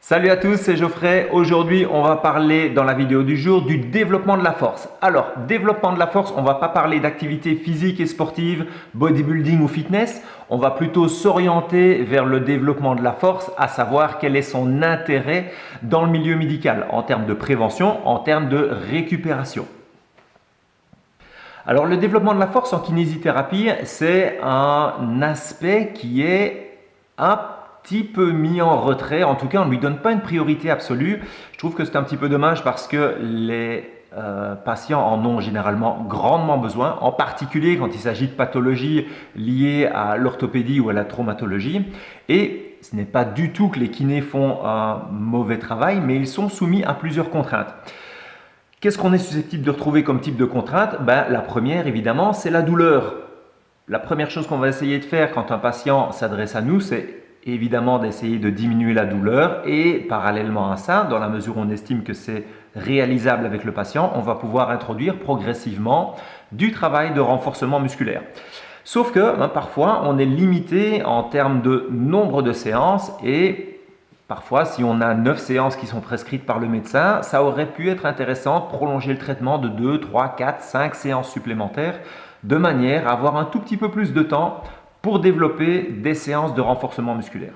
Salut à tous, c'est Geoffrey. Aujourd'hui, on va parler dans la vidéo du jour du développement de la force. Alors, développement de la force, on ne va pas parler d'activités physiques et sportives, bodybuilding ou fitness. On va plutôt s'orienter vers le développement de la force, à savoir quel est son intérêt dans le milieu médical en termes de prévention, en termes de récupération. Alors, le développement de la force en kinésithérapie, c'est un aspect qui est un petit peu mis en retrait. En tout cas, on ne lui donne pas une priorité absolue. Je trouve que c'est un petit peu dommage parce que les patients en ont généralement grandement besoin, en particulier quand il s'agit de pathologies liées à l'orthopédie ou à la traumatologie. Et ce n'est pas du tout que les kinés font un mauvais travail, mais ils sont soumis à plusieurs contraintes. Qu'est-ce qu'on est susceptible de retrouver comme type de contrainte? La première, évidemment, c'est la douleur. La première chose qu'on va essayer de faire quand un patient s'adresse à nous, c'est évidemment d'essayer de diminuer la douleur et parallèlement à ça, dans la mesure où on estime que c'est réalisable avec le patient, on va pouvoir introduire progressivement du travail de renforcement musculaire. Sauf que parfois, on est limité en termes de nombre de séances et parfois, si on a 9 séances qui sont prescrites par le médecin, ça aurait pu être intéressant de prolonger le traitement de 2, 3, 4, 5 séances supplémentaires de manière à avoir un tout petit peu plus de temps pour développer des séances de renforcement musculaire.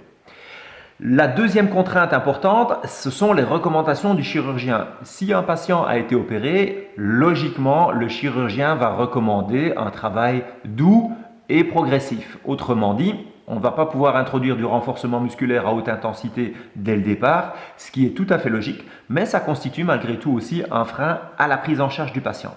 La deuxième contrainte importante, ce sont les recommandations du chirurgien. Si un patient a été opéré, logiquement, le chirurgien va recommander un travail doux et progressif. Autrement dit, on ne va pas pouvoir introduire du renforcement musculaire à haute intensité dès le départ, ce qui est tout à fait logique, mais ça constitue malgré tout aussi un frein à la prise en charge du patient.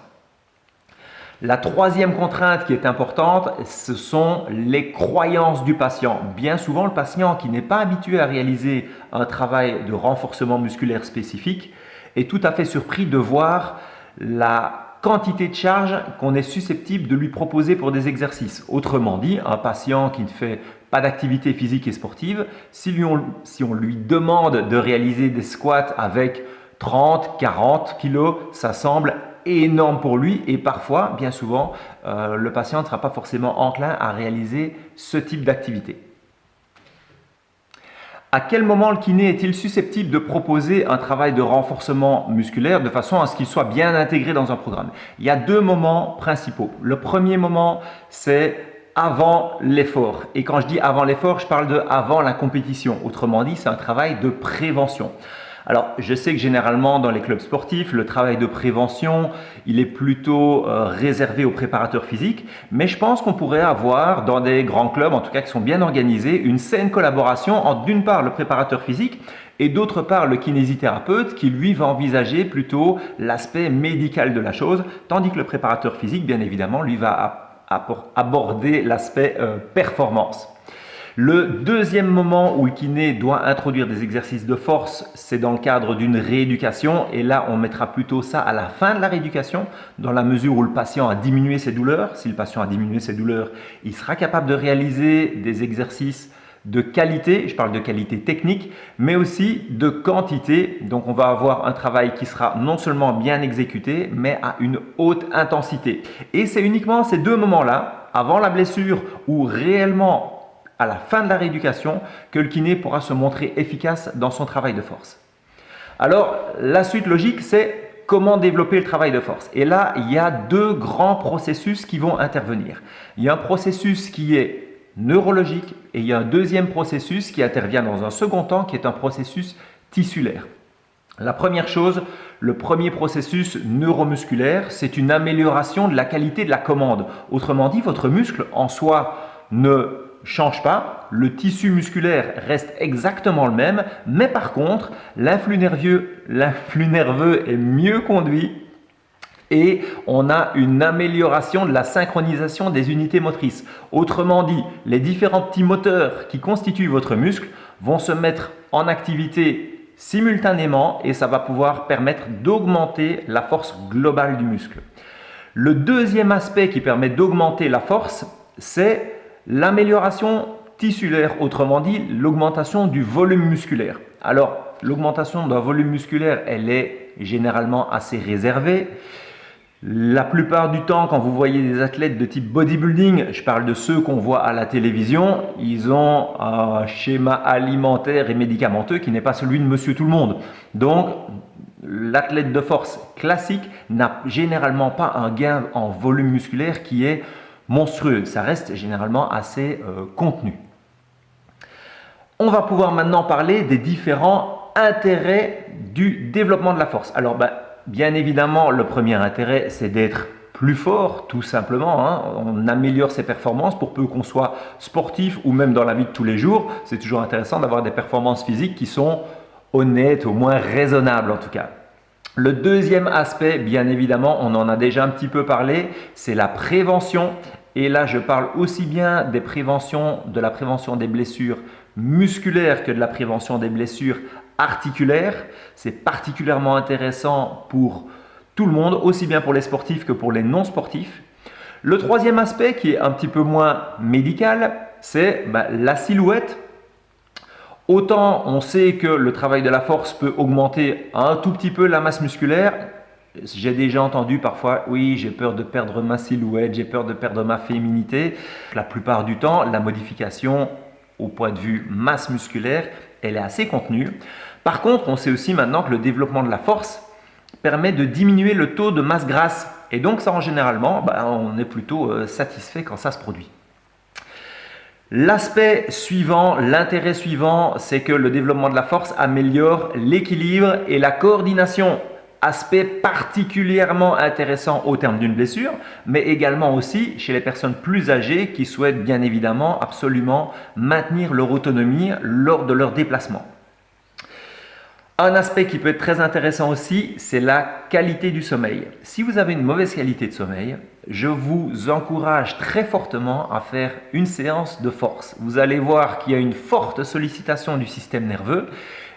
La troisième contrainte qui est importante, ce sont les croyances du patient. Bien souvent, le patient qui n'est pas habitué à réaliser un travail de renforcement musculaire spécifique est tout à fait surpris de voir la quantité de charge qu'on est susceptible de lui proposer pour des exercices. Autrement dit, un patient qui ne fait pas d'activité physique et sportive, si on lui demande de réaliser des squats avec 30, 40 kilos, ça semble énorme pour lui et parfois, bien souvent, le patient ne sera pas forcément enclin à réaliser ce type d'activité. À quel moment le kiné est-il susceptible de proposer un travail de renforcement musculaire de façon à ce qu'il soit bien intégré dans un programme? Il y a deux moments principaux. Le premier moment, c'est avant l'effort. Et quand je dis avant l'effort, je parle de avant la compétition. Autrement dit, c'est un travail de prévention. Alors, je sais que généralement dans les clubs sportifs, le travail de prévention, il est plutôt réservé aux préparateurs physiques, mais je pense qu'on pourrait avoir dans des grands clubs, en tout cas qui sont bien organisés, une saine collaboration entre d'une part le préparateur physique et d'autre part le kinésithérapeute qui lui va envisager plutôt l'aspect médical de la chose, tandis que le préparateur physique, bien évidemment, lui va aborder l'aspect performance. Le deuxième moment où le kiné doit introduire des exercices de force, c'est dans le cadre d'une rééducation et là on mettra plutôt ça à la fin de la rééducation dans la mesure où le patient a diminué ses douleurs. Si le patient a diminué ses douleurs, il sera capable de réaliser des exercices de qualité, je parle de qualité technique, mais aussi de quantité. Donc on va avoir un travail qui sera non seulement bien exécuté, mais à une haute intensité. Et c'est uniquement ces deux moments-là, avant la blessure ou réellement à la fin de la rééducation, que le kiné pourra se montrer efficace dans son travail de force. Alors, la suite logique, c'est comment développer le travail de force. Et là, il y a deux grands processus qui vont intervenir. Il y a un processus qui est neurologique et il y a un deuxième processus qui intervient dans un second temps, qui est un processus tissulaire. La première chose, le premier processus neuromusculaire, c'est une amélioration de la qualité de la commande. Autrement dit, votre muscle en soi ne change pas, le tissu musculaire reste exactement le même, mais par contre, l'influx nerveux est mieux conduit et on a une amélioration de la synchronisation des unités motrices. Autrement dit, les différents petits moteurs qui constituent votre muscle vont se mettre en activité simultanément et ça va pouvoir permettre d'augmenter la force globale du muscle. Le deuxième aspect qui permet d'augmenter la force, c'est l'amélioration tissulaire, autrement dit l'augmentation du volume musculaire. Alors, l'augmentation d'un volume musculaire, elle est généralement assez réservée. La plupart du temps, quand vous voyez des athlètes de type bodybuilding, je parle de ceux qu'on voit à la télévision, ils ont un schéma alimentaire et médicamenteux qui n'est pas celui de monsieur tout le monde. Donc, l'athlète de force classique n'a généralement pas un gain en volume musculaire qui est monstrueux. Ça reste généralement assez contenu. On va pouvoir maintenant parler des différents intérêts du développement de la force. Alors, bien évidemment, le premier intérêt, c'est d'être plus fort, tout simplement. Hein. On améliore ses performances pour peu qu'on soit sportif ou même dans la vie de tous les jours. C'est toujours intéressant d'avoir des performances physiques qui sont honnêtes, au moins raisonnables en tout cas. Le deuxième aspect, bien évidemment, on en a déjà un petit peu parlé, c'est la prévention. Et là, je parle aussi bien de la prévention des blessures musculaires que de la prévention des blessures articulaires. C'est particulièrement intéressant pour tout le monde, aussi bien pour les sportifs que pour les non-sportifs. Le troisième aspect, qui est un petit peu moins médical, c'est la silhouette. Autant on sait que le travail de la force peut augmenter un tout petit peu la masse musculaire. J'ai déjà entendu parfois, oui, j'ai peur de perdre ma silhouette, j'ai peur de perdre ma féminité. La plupart du temps, la modification au point de vue masse musculaire, elle est assez contenue. Par contre, on sait aussi maintenant que le développement de la force permet de diminuer le taux de masse grasse. Et donc ça, généralement, on est plutôt satisfait quand ça se produit. L'aspect suivant, l'intérêt suivant, c'est que le développement de la force améliore l'équilibre et la coordination. Aspect particulièrement intéressant au terme d'une blessure, mais également aussi chez les personnes plus âgées qui souhaitent bien évidemment absolument maintenir leur autonomie lors de leur déplacement. Un aspect qui peut être très intéressant aussi, c'est la qualité du sommeil. Si vous avez une mauvaise qualité de sommeil, je vous encourage très fortement à faire une séance de force. Vous allez voir qu'il y a une forte sollicitation du système nerveux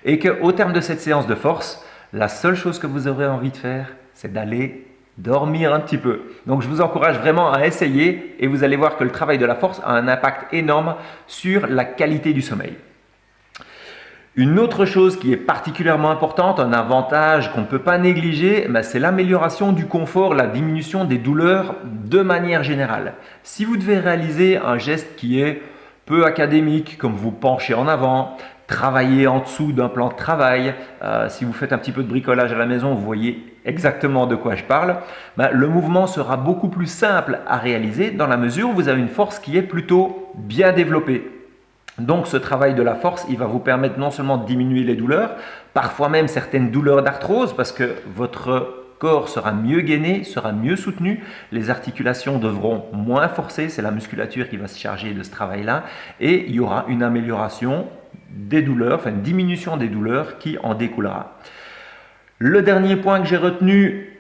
et qu'au terme de cette séance de force, la seule chose que vous aurez envie de faire, c'est d'aller dormir un petit peu. Donc je vous encourage vraiment à essayer et vous allez voir que le travail de la force a un impact énorme sur la qualité du sommeil. Une autre chose qui est particulièrement importante, un avantage qu'on ne peut pas négliger, c'est l'amélioration du confort, la diminution des douleurs de manière générale. Si vous devez réaliser un geste qui est peu académique, comme vous penchez en avant, travailler en dessous d'un plan de travail, si vous faites un petit peu de bricolage à la maison, vous voyez exactement de quoi je parle, le mouvement sera beaucoup plus simple à réaliser dans la mesure où vous avez une force qui est plutôt bien développée. Donc ce travail de la force, il va vous permettre non seulement de diminuer les douleurs, parfois même certaines douleurs d'arthrose parce que votre corps sera mieux gainé, sera mieux soutenu, les articulations devront moins forcer, c'est la musculature qui va se charger de ce travail-là et il y aura une amélioration des douleurs, enfin une diminution des douleurs qui en découlera. Le dernier point que j'ai retenu,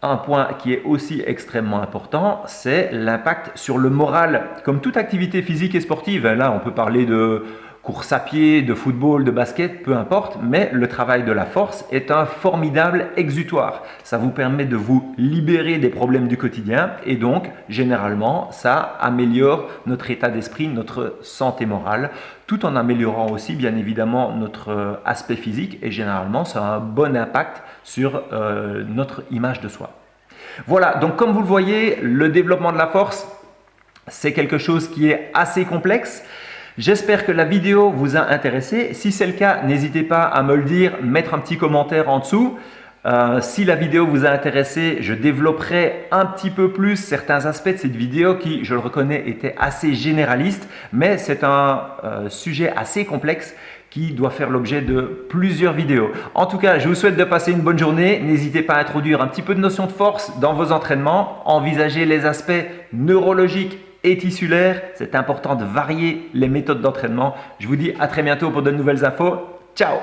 un point qui est aussi extrêmement important, c'est l'impact sur le moral. Comme toute activité physique et sportive, là on peut parler de course à pied, de football, de basket, peu importe, mais le travail de la force est un formidable exutoire. Ça vous permet de vous libérer des problèmes du quotidien et donc généralement ça améliore notre état d'esprit, notre santé morale, tout en améliorant aussi bien évidemment notre aspect physique et généralement ça a un bon impact sur notre image de soi. Voilà, donc comme vous le voyez, le développement de la force, c'est quelque chose qui est assez complexe. J'espère que la vidéo vous a intéressé. Si c'est le cas, n'hésitez pas à me le dire, mettre un petit commentaire en dessous. Si la vidéo vous a intéressé, je développerai un petit peu plus certains aspects de cette vidéo qui, je le reconnais, étaient assez généralistes, mais c'est un sujet assez complexe qui doit faire l'objet de plusieurs vidéos. En tout cas, je vous souhaite de passer une bonne journée. N'hésitez pas à introduire un petit peu de notion de force dans vos entraînements. Envisagez les aspects neurologiques et tissulaires. C'est important de varier les méthodes d'entraînement. Je vous dis à très bientôt pour de nouvelles infos. Ciao!